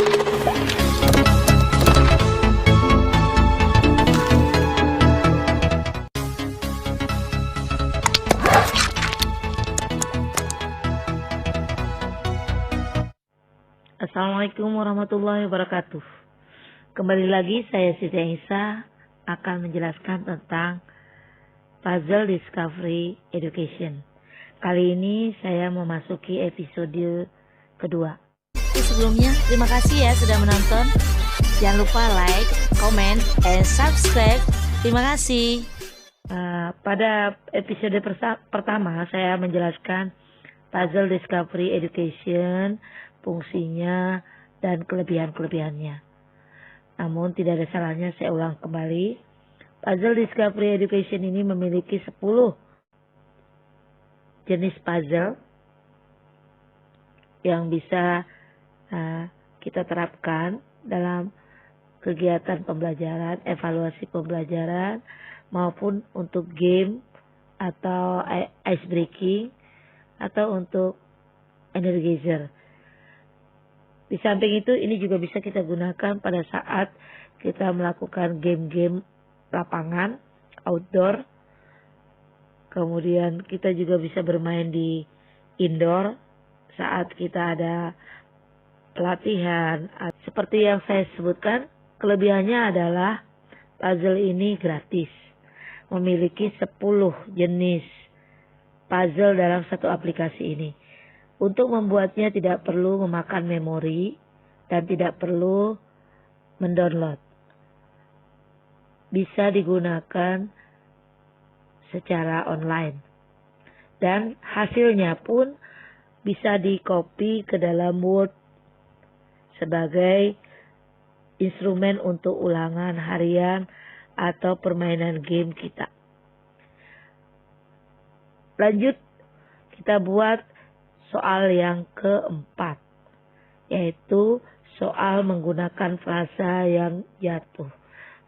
Assalamualaikum warahmatullahi wabarakatuh. Kembali lagi saya Siti Aisyah akan menjelaskan tentang Puzzle Discovery Education. Kali ini saya memasuki episode kedua. Sebelumnya terima kasih ya sudah menonton. Jangan lupa like, comment, and subscribe. Terima kasih. Pada episode pertama saya menjelaskan Puzzle Discovery Education, fungsinya, dan kelebihan-kelebihannya. Namun tidak ada salahnya saya ulang kembali. Puzzle Discovery Education ini memiliki 10 jenis puzzle yang bisa kita terapkan dalam kegiatan pembelajaran, evaluasi pembelajaran, maupun untuk game atau ice breaking atau untuk energizer. Di samping itu ini juga bisa kita gunakan pada saat kita melakukan game-game lapangan, outdoor. Kemudian kita juga bisa bermain di indoor saat kita ada pelatihan. Seperti yang saya sebutkan, kelebihannya adalah puzzle ini gratis. Memiliki 10 jenis puzzle dalam satu aplikasi ini. Untuk membuatnya tidak perlu memakan memori dan tidak perlu mendownload. Bisa digunakan secara online. Dan hasilnya pun bisa di-copy ke dalam Word sebagai instrumen untuk ulangan harian atau permainan game kita. Lanjut, kita buat soal yang keempat, yaitu soal menggunakan frasa yang jatuh.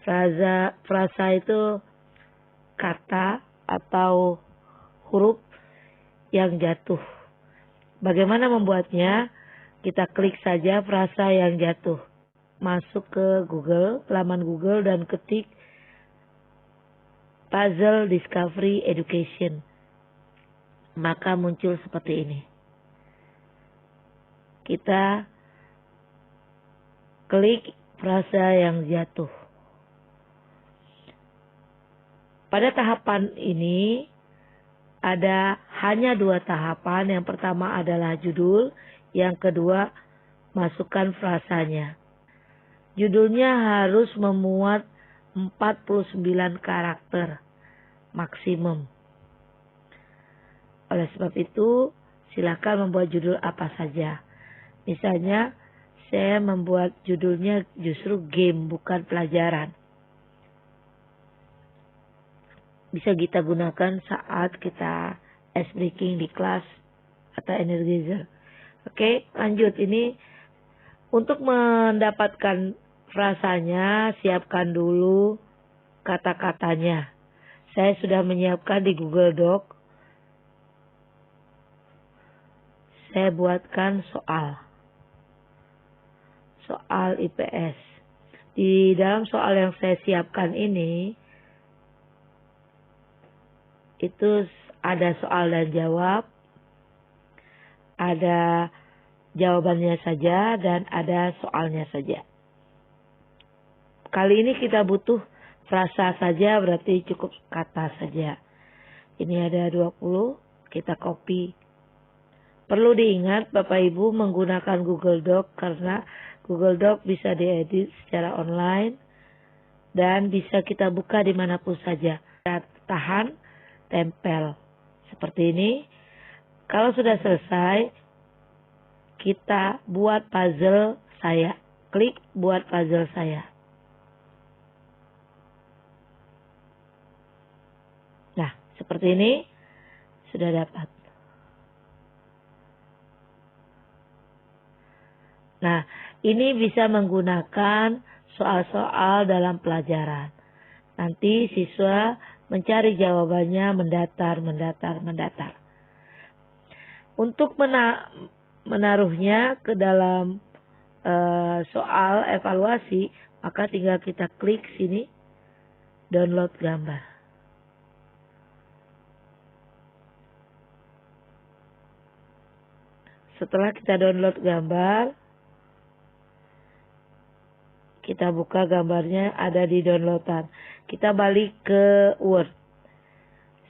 Frasa itu kata atau huruf yang jatuh. Bagaimana membuatnya? Kita klik saja frasa yang jatuh. Masuk ke Google, laman Google, dan ketik Puzzle Discovery Education. Maka muncul seperti ini. Kita klik frasa yang jatuh. Pada tahapan ini ada hanya 2 tahapan. Yang pertama adalah judul, yang kedua masukkan frasanya. Judulnya harus memuat 49 karakter maksimum. Oleh sebab itu, silakan membuat judul apa saja. Misalnya, saya membuat judulnya justru game, bukan pelajaran. Bisa kita gunakan saat kita ice breaking di kelas atau energizer. Oke, lanjut. Ini untuk mendapatkan frasanya, siapkan dulu kata-katanya. Saya sudah menyiapkan di Google Doc. Saya buatkan soal IPS. Di dalam soal yang saya siapkan ini, itu ada soal dan jawab, ada jawabannya saja, dan ada soalnya saja. Kali ini kita butuh frasa saja, berarti cukup kata saja. Ini ada 20, kita copy. Perlu diingat Bapak Ibu menggunakan Google Doc karena Google Doc bisa diedit secara online dan bisa kita buka dimanapun saja. Tahan, tempel. Seperti ini. Kalau sudah selesai, kita buat puzzle saya. Klik buat puzzle saya. Nah, seperti ini sudah dapat. Nah, ini bisa menggunakan soal-soal dalam pelajaran. Nanti siswa mencari jawabannya mendatar. Untuk menaruhnya ke dalam soal evaluasi, maka tinggal kita klik sini, download gambar. Setelah kita download gambar, kita buka gambarnya ada di downloadan. Kita balik ke Word.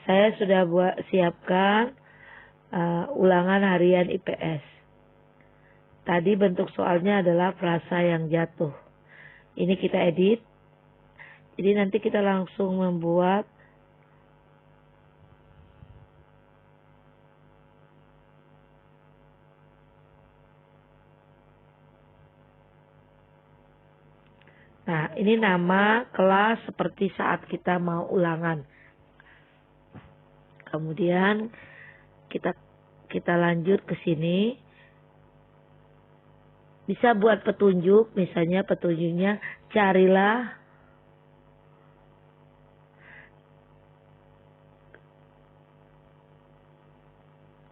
Saya sudah siapkan ulangan harian IPS. Tadi bentuk soalnya adalah frasa yang jatuh. Ini kita edit. Jadi nanti kita langsung membuat nah, ini nama kelas seperti saat kita mau ulangan. Kemudian kita lanjut ke sini. Bisa buat petunjuk, misalnya petunjuknya carilah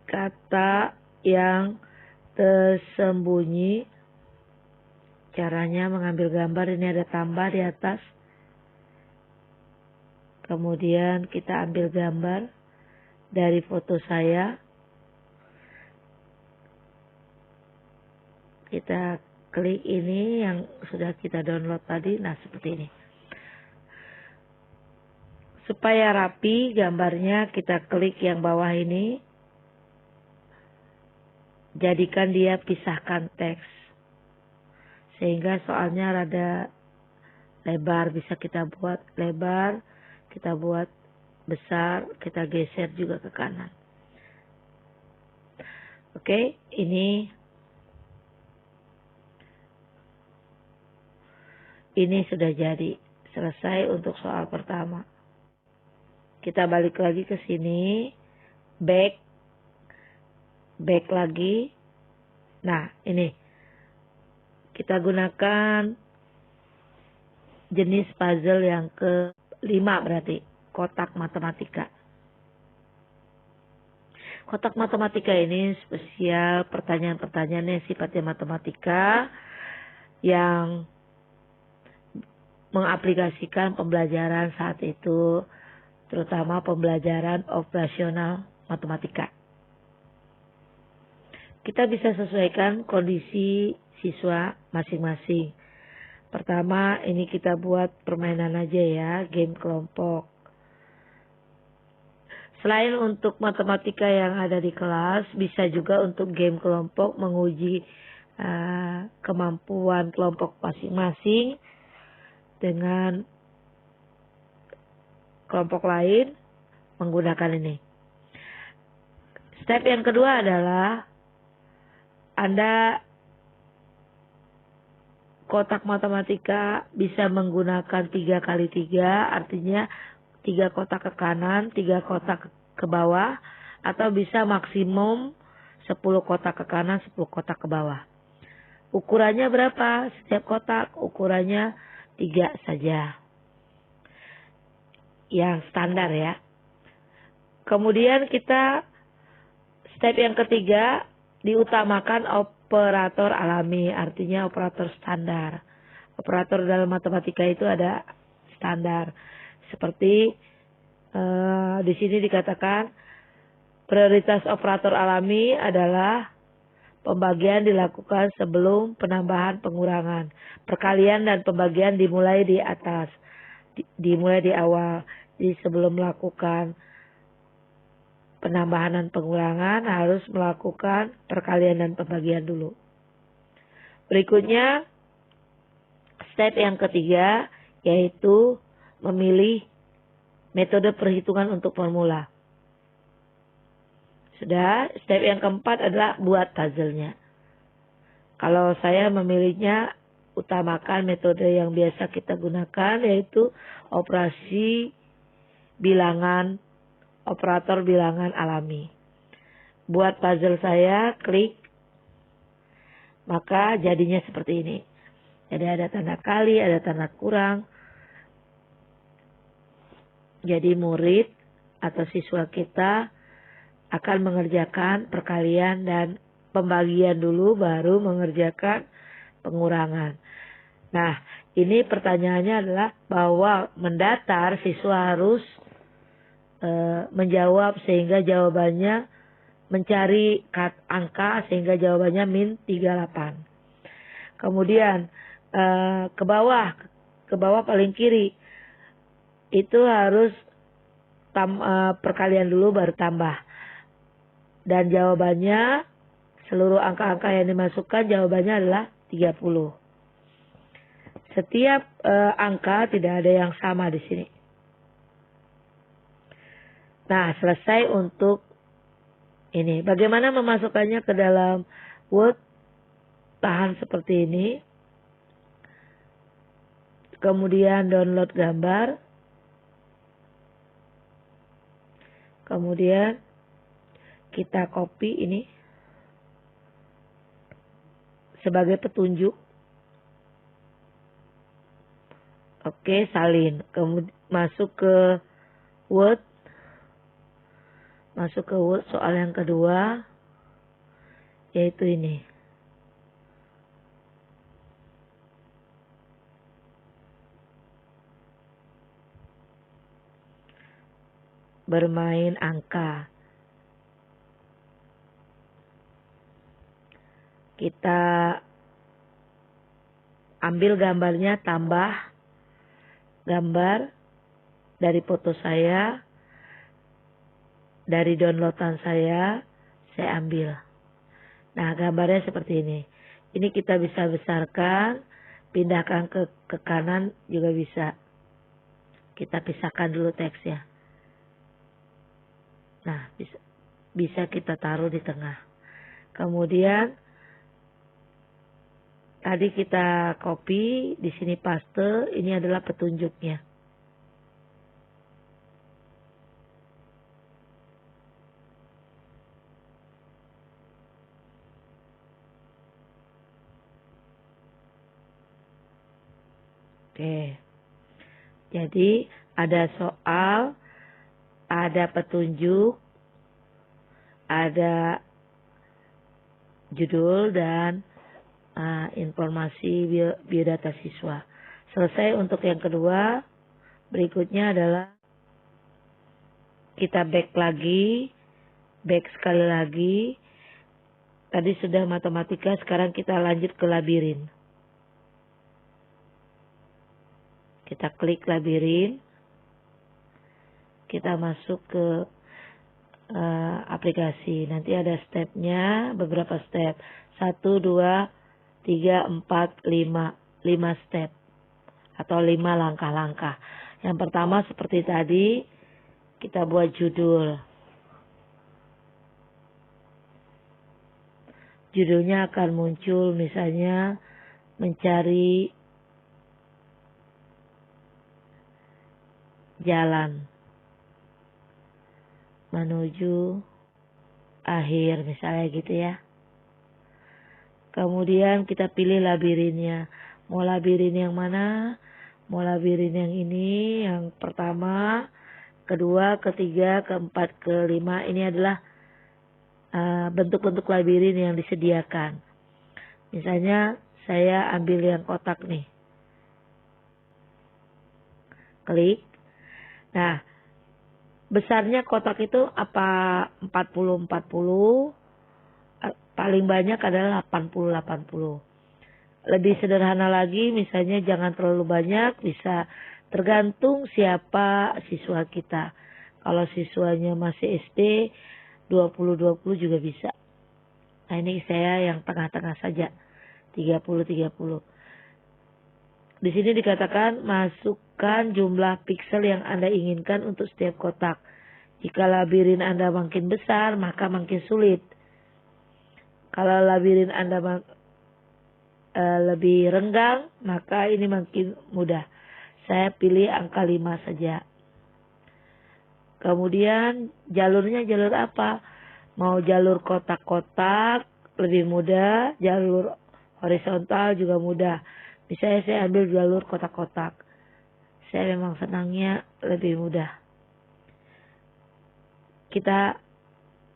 kata yang tersembunyi. Caranya mengambil gambar, ini ada tambah di atas. Kemudian kita ambil gambar dari foto saya. Kita klik ini yang sudah kita download tadi. Nah, seperti ini. Supaya rapi gambarnya, kita klik yang bawah ini. Jadikan dia pisahkan teks. Sehingga soalnya rada lebar. Bisa kita buat lebar. Kita buat besar. Kita geser juga ke kanan. Oke, ini sudah jadi. Selesai untuk soal pertama. Kita balik lagi ke sini. Back lagi. Nah, ini. Kita gunakan jenis puzzle yang ke-5 berarti. Kotak matematika. Kotak matematika ini spesial pertanyaan-pertanyaannya sifatnya matematika yang mengaplikasikan pembelajaran saat itu, terutama pembelajaran operasional matematika. Kita bisa sesuaikan kondisi siswa masing-masing. Pertama, ini kita buat permainan aja ya, game kelompok. Selain untuk matematika yang ada di kelas, bisa juga untuk game kelompok menguji kemampuan kelompok masing-masing dengan kelompok lain menggunakan ini. Step yang kedua adalah Anda kotak matematika bisa menggunakan 3x3, artinya 3 kotak ke kanan, 3 kotak ke bawah, atau bisa maksimum 10 kotak ke kanan, 10 kotak ke bawah. Ukurannya berapa? Setiap kotak ukurannya 3 saja. Yang standar ya. Kemudian kita step yang ketiga, diutamakan operator alami, artinya operator standar. Operator dalam matematika itu ada standar. Seperti di sini dikatakan prioritas operator alami adalah pembagian dilakukan sebelum penambahan pengurangan. Perkalian dan pembagian dimulai di atas. Dimulai di awal. Jadi sebelum melakukan penambahan dan pengurangan harus melakukan perkalian dan pembagian dulu. Berikutnya step yang ketiga yaitu memilih metode perhitungan untuk formula. Sudah, step yang keempat adalah buat puzzle-nya. Kalau saya memilihnya, utamakan metode yang biasa kita gunakan, yaitu operasi bilangan, operator bilangan alami. Buat puzzle saya, klik, maka jadinya seperti ini. Jadi ada tanda kali, ada tanda kurang. Jadi murid atau siswa kita akan mengerjakan perkalian dan pembagian dulu, baru mengerjakan pengurangan. Nah, ini pertanyaannya adalah bahwa mendatar siswa harus menjawab sehingga jawabannya mencari angka sehingga jawabannya min 38. Kemudian ke bawah paling kiri itu harus perkalian dulu baru tambah. Dan jawabannya seluruh angka-angka yang dimasukkan jawabannya adalah 30. Setiap angka tidak ada yang sama di sini. Nah, selesai untuk ini. Bagaimana memasukkannya ke dalam Word? Tahan seperti ini. Kemudian download gambar. Kemudian kita copy ini sebagai petunjuk. Oke, salin. Kemudian masuk ke Word. Masuk ke Word soal yang kedua. Yaitu ini. Bermain angka. Kita ambil gambarnya, tambah gambar dari foto saya, dari downloadan saya ambil. Nah, gambarnya seperti ini. Ini kita bisa besarkan, pindahkan ke kanan juga bisa. Kita pisahkan dulu teksnya. Nah, bisa kita taruh di tengah. Kemudian tadi kita copy, di sini paste, ini adalah petunjuknya. Oke. Jadi ada soal, ada petunjuk, ada judul dan informasi biodata siswa. Selesai untuk yang kedua. Berikutnya adalah kita back sekali lagi. Tadi sudah matematika, sekarang kita lanjut ke labirin. Kita klik labirin. Kita masuk ke aplikasi. Nanti ada stepnya, beberapa step. 1, 2, 3, 4, 5. 5 step. Atau 5 langkah-langkah. Yang pertama seperti tadi, kita buat judul. Judulnya akan muncul misalnya mencari jalan menuju akhir, misalnya gitu ya. Kemudian kita pilih labirinnya. Mau labirin yang mana? Mau labirin yang ini, yang pertama, kedua, ketiga, keempat, kelima. Ini adalah bentuk-bentuk labirin yang disediakan. Misalnya saya ambil yang kotak nih. Klik. Nah, besarnya kotak itu apa 40-40, paling banyak adalah 80-80. Lebih sederhana lagi, misalnya jangan terlalu banyak, bisa tergantung siapa siswa kita. Kalau siswanya masih SD, 20-20 juga bisa. Nah, ini saya yang tengah-tengah saja, 30-30. Di sini dikatakan masukkan jumlah piksel yang Anda inginkan untuk setiap kotak. Jika labirin Anda makin besar, maka makin sulit. Kalau labirin Anda lebih renggang, maka ini makin mudah. Saya pilih angka 5 saja. Kemudian jalurnya jalur apa? Mau jalur kotak-kotak lebih mudah, jalur horizontal juga mudah. Misalnya saya ambil jalur kotak-kotak. Saya memang senangnya lebih mudah. Kita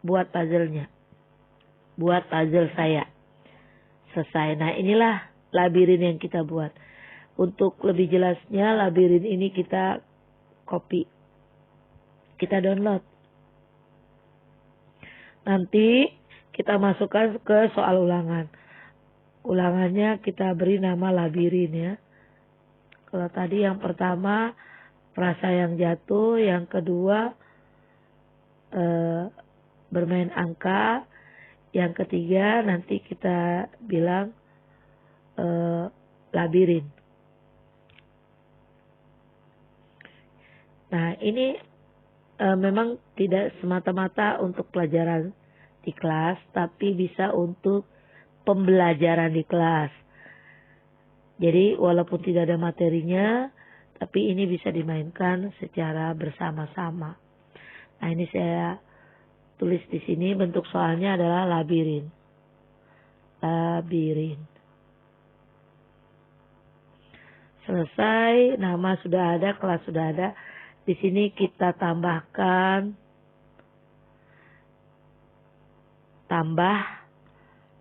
buat puzzle-nya. Buat puzzle saya. Selesai. Nah, inilah labirin yang kita buat. Untuk lebih jelasnya, labirin ini kita copy, kita download. Nanti kita masukkan ke soal ulangan. Ulangannya kita beri nama labirin ya. Kalau tadi yang pertama frasa yang jatuh, yang kedua bermain angka, yang ketiga nanti kita bilang labirin. Nah ini memang tidak semata-mata untuk pelajaran di kelas, tapi bisa untuk pembelajaran di kelas. Jadi walaupun tidak ada materinya, tapi ini bisa dimainkan secara bersama-sama. Nah ini saya tulis di sini, bentuk soalnya adalah labirin. Labirin. Selesai, nama sudah ada, kelas sudah ada. Di sini kita tambahkan tambah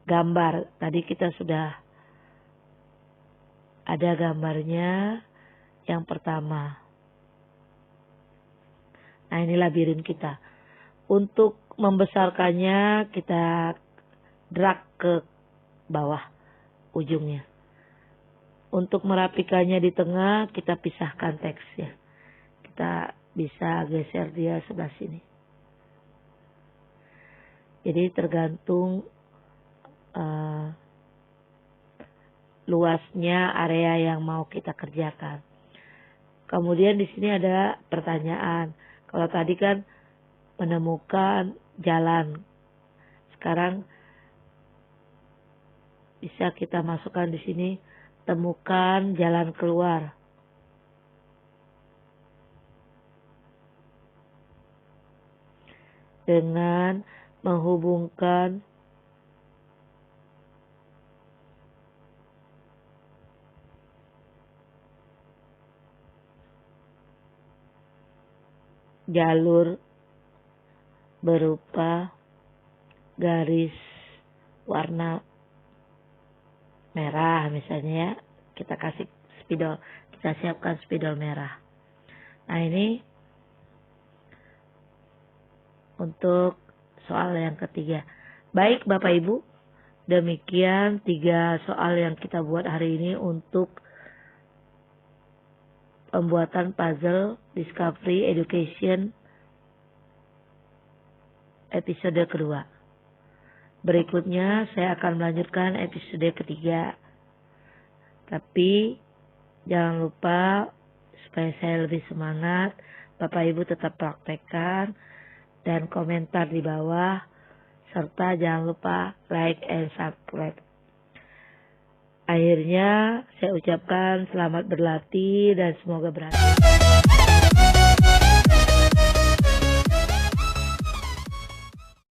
gambar. Tadi kita sudah ada gambarnya yang pertama. Nah ini labirin kita. Untuk membesarkannya kita drag ke bawah ujungnya. Untuk merapikannya di tengah kita pisahkan teksnya. Kita bisa geser dia sebelah sini. Jadi tergantung luasnya area yang mau kita kerjakan. Kemudian di sini ada pertanyaan. Kalau tadi kan menemukan jalan. Sekarang bisa kita masukkan di sini temukan jalan keluar. Dengan menghubungkan jalur berupa garis warna merah misalnya ya. Kita kasih spidol, kita siapkan spidol merah. Nah ini untuk soal yang ketiga. Baik Bapak Ibu, demikian 3 soal yang kita buat hari ini untuk pembuatan puzzle Discovery Education episode kedua. Berikutnya saya akan melanjutkan episode ketiga. Tapi jangan lupa supaya saya lebih semangat, Bapak Ibu tetap praktekkan dan komentar di bawah, serta jangan lupa like and subscribe. Akhirnya saya ucapkan selamat berlatih dan semoga berhasil.